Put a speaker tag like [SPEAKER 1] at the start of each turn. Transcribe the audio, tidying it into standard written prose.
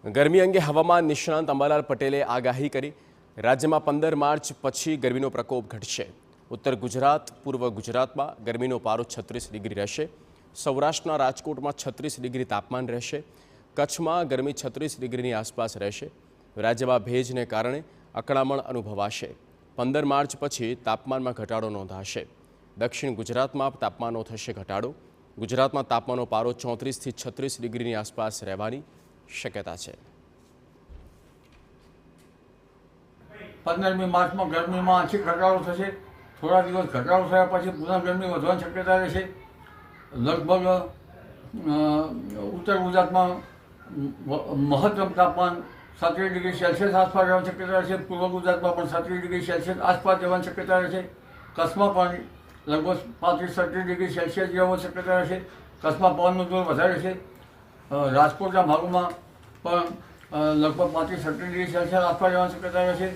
[SPEAKER 1] ગરમી અંગે હવામાન નિષ્ણાંત અંબાલાલ પટેલે આગાહી કરી। રાજ્યમાં 15 માર્ચ પછી ગરમીનો પ્રકોપ ઘટશે। ઉત્તર ગુજરાત, પૂર્વ ગુજરાતમાં ગરમીનો પારો 36 ડિગ્રી રહેશે। સૌરાષ્ટ્રના રાજકોટમાં 36 ડિગ્રી તાપમાન રહેશે। કચ્છમાં ગરમી 36 ડિગ્રીની આસપાસ રહેશે। રાજ્યમાં ભેજને કારણે અકળામણ અનુભવાશે। 15 માર્ચ પછી તાપમાનમાં ઘટાડો નોંધાશે। દક્ષિણ ગુજરાતમાં તાપમાનો થશે ઘટાડો। ગુજરાતમાં તાપમાનનો પારો 34 થી 36 ડિગ્રીની આસપાસ રહેવાની શક્યતા છે।
[SPEAKER 2] 15મી માર્ચમાં ગરમીમાં આંશિક ઘટાડો થશે। થોડા દિવસ ઘટાડો થયા પછી પુનઃ ગરમી વધવાની શક્યતા રહેશે। લગભગ ઉત્તર ગુજરાતમાં મહત્તમ તાપમાન 37 ડિગ્રી સેલ્સિયસ આસપાસ રહેવાની શક્યતા રહેશે। પૂર્વ ગુજરાતમાં પણ 37 ડિગ્રી સેલ્સિયસ આસપાસ રહેવાની શક્યતા રહેશે। કચ્છમાં પણ લગભગ 35-36 ડિગ્રી સેલ્સિયસ રહેવાની શક્યતા રહેશે। કચ્છમાં પવનનો જોર વધારે છે। રાજકોટના ભાગોમાં પણ લગભગ 35-36 ડિગ્રી સેલ્સિયસ આસપાસ રહેવાની શક્યતા રહેશે।